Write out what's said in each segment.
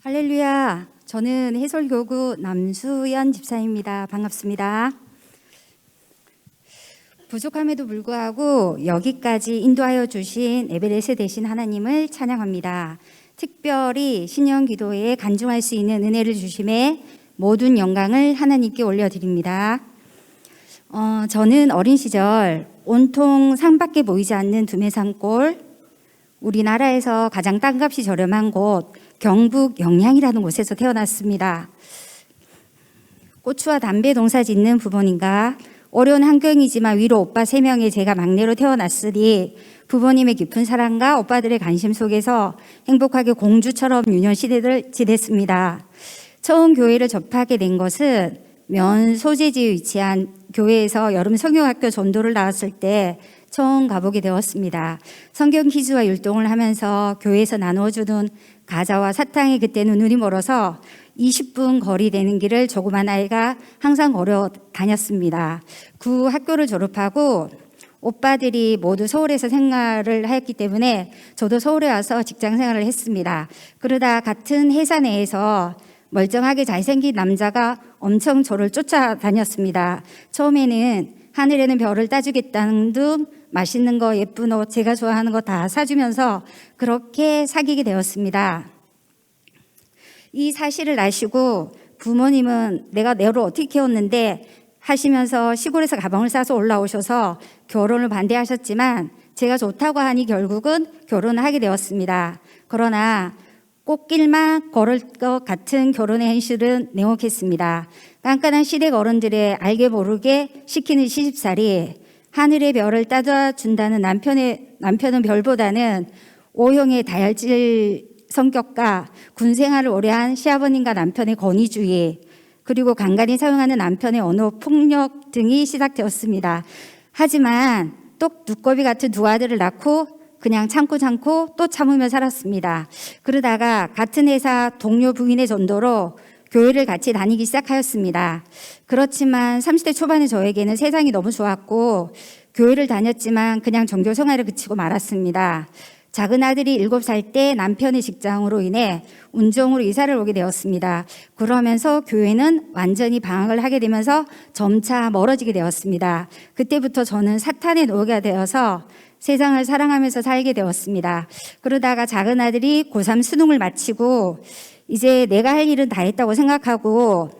할렐루야. 저는 해솔교구 남수연 집사입니다. 반갑습니다. 부족함에도 불구하고 여기까지 인도하여 주신 에베레스 되신 하나님을 찬양합니다. 특별히 신년 기도에 간증할 수 있는 은혜를 주심에 모든 영광을 하나님께 올려드립니다. 저는 어린 시절 온통 상밖에 보이지 않는 두메산골, 우리나라에서 가장 땅값이 저렴한 곳 경북 영양이라는 곳에서 태어났습니다. 고추와 담배 농사 짓는 부모님과 어려운 환경이지만 위로 오빠 3명의 제가 막내로 태어났으니 부모님의 깊은 사랑과 오빠들의 관심 속에서 행복하게 공주처럼 유년 시대를 지냈습니다. 처음 교회를 접하게 된 것은 면 소재지에 위치한 교회에서 여름 성경학교 전도를 나왔을 때 처음 가보게 되었습니다. 성경 퀴즈와 율동을 하면서 교회에서 나누어주는 과자와 사탕이 그때는 눈이 멀어서 20분 거리 되는 길을 조그만 아이가 항상 걸어 다녔습니다. 그 학교를 졸업하고 오빠들이 모두 서울에서 생활을 했기 때문에 저도 서울에 와서 직장 생활을 했습니다. 그러다 같은 회사 내에서 멀쩡하게 잘생긴 남자가 엄청 저를 쫓아다녔습니다. 처음에는 하늘에는 별을 따주겠다는 둥 맛있는 거, 예쁜 옷, 제가 좋아하는 거 다 사주면서 그렇게 사귀게 되었습니다. 이 사실을 아시고 부모님은 내가 너를 어떻게 키웠는데 하시면서 시골에서 가방을 싸서 올라오셔서 결혼을 반대하셨지만 제가 좋다고 하니 결국은 결혼을 하게 되었습니다. 그러나 꽃길만 걸을 것 같은 결혼의 현실은 냉혹했습니다. 깐깐한 시댁 어른들의 알게 모르게 시키는 시집살이, 하늘의 별을 따다 준다는 남편은 별보다는 O형의 다혈질 성격과 군생활을 오래한 시아버님과 남편의 권위주의, 그리고 간간히 사용하는 남편의 언어 폭력 등이 시작되었습니다. 하지만 똑 두꺼비 같은 두 아들을 낳고 그냥 참고 또 참으며 살았습니다. 그러다가 같은 회사 동료 부인의 전도로 교회를 같이 다니기 시작하였습니다. 그렇지만 30대 초반의 저에게는 세상이 너무 좋았고 교회를 다녔지만 그냥 종교 생활에 그치고 말았습니다. 작은 아들이 7살 때 남편의 직장으로 인해 운정으로 이사를 오게 되었습니다. 그러면서 교회는 완전히 방황을 하게 되면서 점차 멀어지게 되었습니다. 그때부터 저는 사탄의 노예가 되어서 세상을 사랑하면서 살게 되었습니다. 그러다가 작은 아들이 고3 수능을 마치고 이제 내가 할 일은 다 했다고 생각하고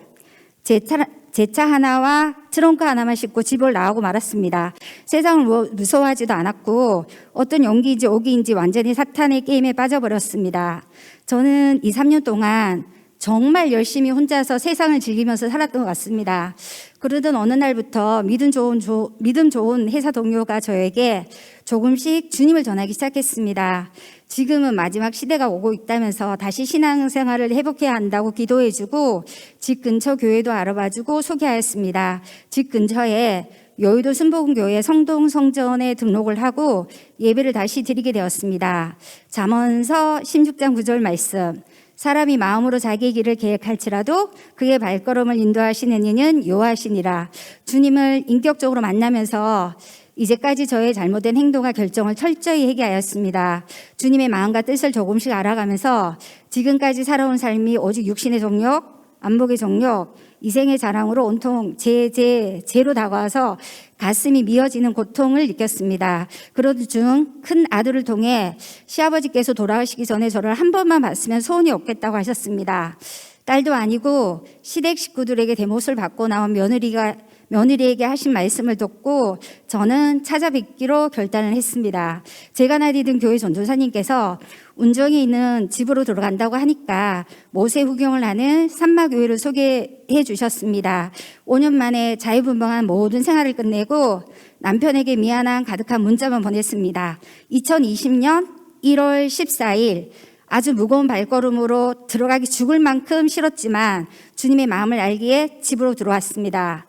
제 차 하나와 트렁크 하나만 싣고 집을 나오고 말았습니다. 세상을 무서워하지도 않았고 어떤 용기인지 오기인지 완전히 사탄의 게임에 빠져버렸습니다. 저는 2, 3년 동안 정말 열심히 혼자서 세상을 즐기면서 살았던 것 같습니다. 그러던 어느 날부터 믿음 좋은 회사 동료가 저에게 조금씩 주님을 전하기 시작했습니다. 지금은 마지막 시대가 오고 있다면서 다시 신앙생활을 회복해야 한다고 기도해주고 집 근처 교회도 알아봐주고 소개하였습니다. 집 근처에 여의도 순복음교회 성동 성전에 등록을 하고 예배를 다시 드리게 되었습니다. 잠언서 16장 9절 말씀, 사람이 마음으로 자기의 길을 계획할지라도 그의 발걸음을 인도하시는 이는 여호와시니라. 주님을 인격적으로 만나면서 이제까지 저의 잘못된 행동과 결정을 철저히 회개하였습니다. 주님의 마음과 뜻을 조금씩 알아가면서 지금까지 살아온 삶이 오직 육신의 정욕, 안목의 정욕, 이생의 자랑으로 온통 제로 다가와서 가슴이 미어지는 고통을 느꼈습니다. 그러던 중 큰 아들을 통해 시아버지께서 돌아가시기 전에 저를 한 번만 봤으면 소원이 없겠다고 하셨습니다. 딸도 아니고 시댁 식구들에게 대못을 받고 나온 며느리에게 하신 말씀을 듣고 저는 찾아뵙기로 결단을 했습니다. 제가 나디든 교회 전도사님께서 운정에 있는 집으로 들어간다고 하니까 모세 후경을 하는 산마교회를 소개해 주셨습니다. 5년 만에 자유분방한 모든 생활을 끝내고 남편에게 미안한 가득한 문자만 보냈습니다. 2020년 1월 14일 아주 무거운 발걸음으로 들어가기 죽을 만큼 싫었지만 주님의 마음을 알기에 집으로 들어왔습니다.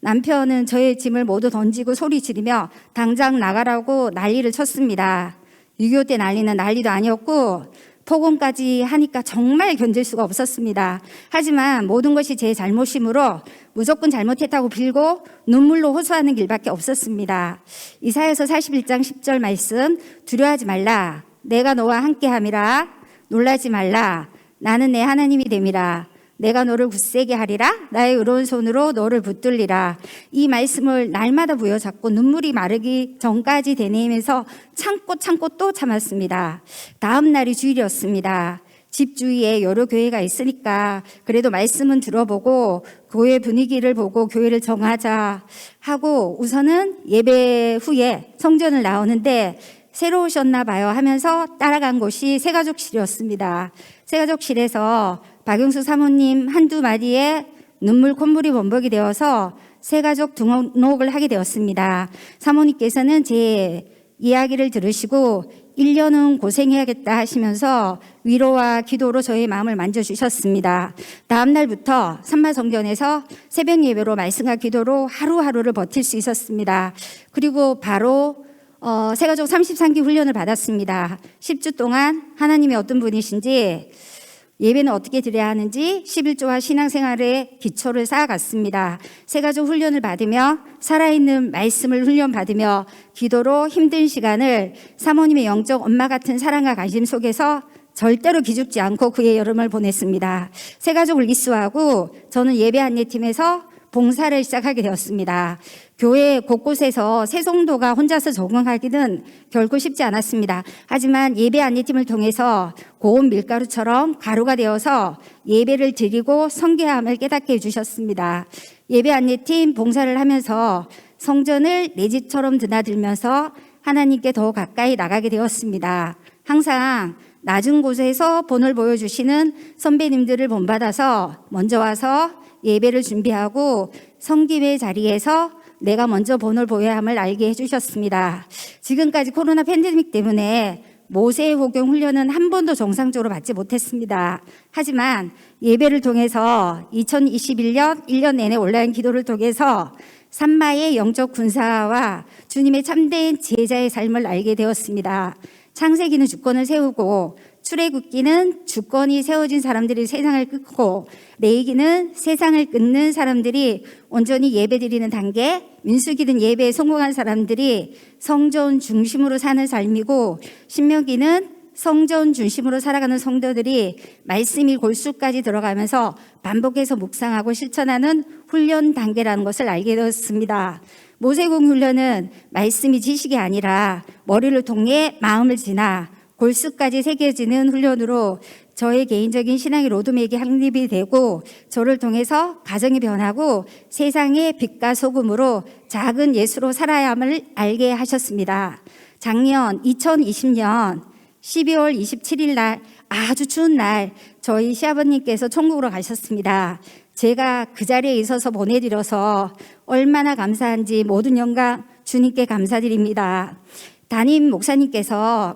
남편은 저의 짐을 모두 던지고 소리 지르며 당장 나가라고 난리를 쳤습니다. 6.25 때 난리는 난리도 아니었고 폭언까지 하니까 정말 견딜 수가 없었습니다. 하지만 모든 것이 제 잘못이므로 무조건 잘못했다고 빌고 눈물로 호소하는 길밖에 없었습니다. 이사야서 41장 10절 말씀, 두려워하지 말라. 내가 너와 함께함이라. 놀라지 말라. 나는 내 하나님이 됨이라. 내가 너를 굳세게 하리라. 나의 의로운 손으로 너를 붙들리라. 이 말씀을 날마다 부여잡고 눈물이 마르기 전까지 되뇌이면서 참고 또 참았습니다. 다음 날이 주일이었습니다. 집 주위에 여러 교회가 있으니까 그래도 말씀은 들어보고 교회 분위기를 보고 교회를 정하자 하고 우선은 예배 후에 성전을 나오는데 새로 오셨나 봐요 하면서 따라간 곳이 새가족실이었습니다. 새가족실에서 박용수 사모님 한두 마디에 눈물 콧물이 범벅이 되어서 새가족 등록을 하게 되었습니다. 사모님께서는 제 이야기를 들으시고 1년은 고생해야겠다 하시면서 위로와 기도로 저의 마음을 만져주셨습니다. 다음 날부터 산마성전에서 새벽 예배로 말씀과 기도로 하루하루를 버틸 수 있었습니다. 그리고 바로 새가족 33기 훈련을 받았습니다. 10주 동안 하나님이 어떤 분이신지 예배는 어떻게 드려야 하는지 11조와 신앙생활의 기초를 쌓아갔습니다. 새가족 훈련을 받으며 살아있는 말씀을 훈련받으며 기도로 힘든 시간을 사모님의 영적 엄마 같은 사랑과 관심 속에서 절대로 기죽지 않고 그의 여름을 보냈습니다. 새가족을 입수하고 저는 예배 안내팀에서 봉사를 시작하게 되었습니다. 교회 곳곳에서 새송도가 혼자서 적응하기는 결코 쉽지 않았습니다. 하지만 예배 안내팀을 통해서 고운 밀가루처럼 가루가 되어서 예배를 드리고 성교함을 깨닫게 해주셨습니다. 예배 안내팀 봉사를 하면서 성전을 내 집처럼 드나들면서 하나님께 더 가까이 나가게 되었습니다. 항상 낮은 곳에서 본을 보여주시는 선배님들을 본받아서 먼저 와서 예배를 준비하고 성김의 자리에서 내가 먼저 본을 보여야 함을 알게 해주셨습니다. 지금까지 코로나 팬데믹 때문에 모세의 호경 훈련은 한 번도 정상적으로 받지 못했습니다. 하지만 예배를 통해서 2021년 1년 내내 온라인 기도를 통해서 산마의 영적 군사와 주님의 참된 제자의 삶을 알게 되었습니다. 창세기는 주권을 세우고 출애굽기는 주권이 세워진 사람들이 세상을 끊고 레위기는 세상을 끊는 사람들이 온전히 예배드리는 단계, 민수기는 예배에 성공한 사람들이 성전 중심으로 사는 삶이고 신명기는 성전 중심으로 살아가는 성도들이 말씀이 골수까지 들어가면서 반복해서 묵상하고 실천하는 훈련 단계라는 것을 알게 되었습니다. 모세공 훈련은 말씀이 지식이 아니라 머리를 통해 마음을 지나 골수까지 새겨지는 훈련으로 저의 개인적인 신앙의 로드맵이 확립이 되고 저를 통해서 가정이 변하고 세상의 빛과 소금으로 작은 예수로 살아야 함을 알게 하셨습니다. 작년 2020년 12월 27일 날 아주 추운 날 저희 시아버님께서 천국으로 가셨습니다. 제가 그 자리에 있어서 보내드려서 얼마나 감사한지 모든 영광 주님께 감사드립니다. 담임 목사님께서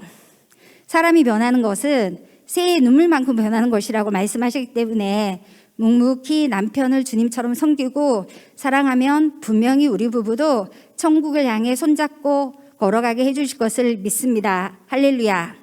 사람이 변하는 것은 새의 눈물만큼 변하는 것이라고 말씀하셨기 때문에 묵묵히 남편을 주님처럼 섬기고 사랑하면 분명히 우리 부부도 천국을 향해 손잡고 걸어가게 해주실 것을 믿습니다. 할렐루야.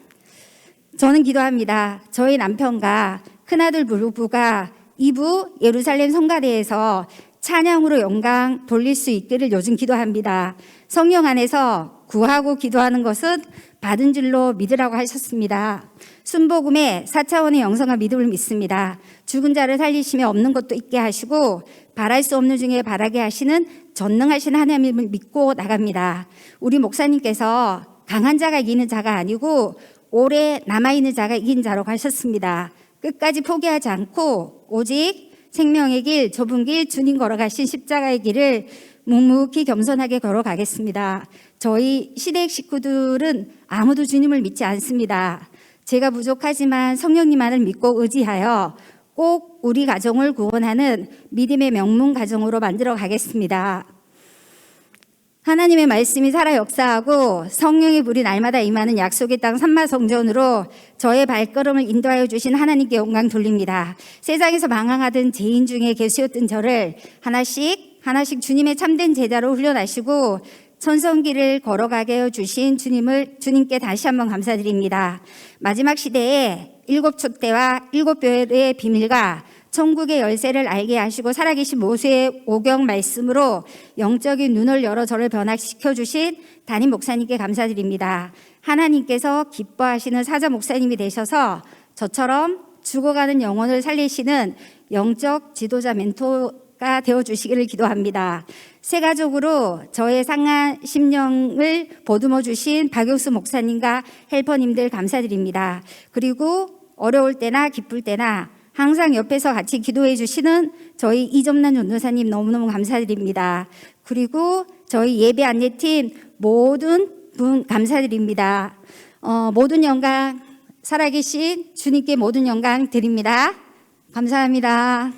저는 기도합니다. 저희 남편과 큰아들 부부가 2부 예루살렘 성가대에서 찬양으로 영광 돌릴 수 있기를 요즘 기도합니다. 성령 안에서 구하고 기도하는 것은 받은 줄로 믿으라고 하셨습니다. 순복음의 4차원의 영성과 믿음을 믿습니다. 죽은 자를 살리시며 없는 것도 있게 하시고 바랄 수 없는 중에 바라게 하시는 전능하신 하나님을 믿고 나갑니다. 우리 목사님께서 강한 자가 이기는 자가 아니고 오래 남아있는 자가 이긴 자라고 하셨습니다. 끝까지 포기하지 않고 오직 생명의 길, 좁은 길, 주님 걸어가신 십자가의 길을 묵묵히 겸손하게 걸어가겠습니다. 저희 시댁 식구들은 아무도 주님을 믿지 않습니다. 제가 부족하지만 성령님만을 믿고 의지하여 꼭 우리 가정을 구원하는 믿음의 명문 가정으로 만들어 가겠습니다. 하나님의 말씀이 살아 역사하고 성령의 불이 날마다 임하는 약속의 땅 산마성전으로 저의 발걸음을 인도하여 주신 하나님께 영광 돌립니다. 세상에서 방황하던 죄인 중에 계시었던 저를 하나씩 주님의 참된 제자로 훈련하시고 천성길을 걸어가게 해주신 주님께 다시 한번 감사드립니다. 마지막 시대에 7촛대와 7별의 비밀과 천국의 열쇠를 알게 하시고 살아계신 모세의 오경 말씀으로 영적인 눈을 열어 저를 변화시켜 주신 담임 목사님께 감사드립니다. 하나님께서 기뻐하시는 사자 목사님이 되셔서 저처럼 죽어가는 영혼을 살리시는 영적 지도자 멘토가 되어주시기를 기도합니다. 세가족으로 저의 상한 심령을 보듬어 주신 박용수 목사님과 헬퍼님들 감사드립니다. 그리고 어려울 때나 기쁠 때나 항상 옆에서 같이 기도해 주시는 저희 이점란 전도사님 너무너무 감사드립니다. 그리고 저희 예배 안내팀 모든 분 감사드립니다. 모든 영광 살아계신 주님께 모든 영광 드립니다. 감사합니다.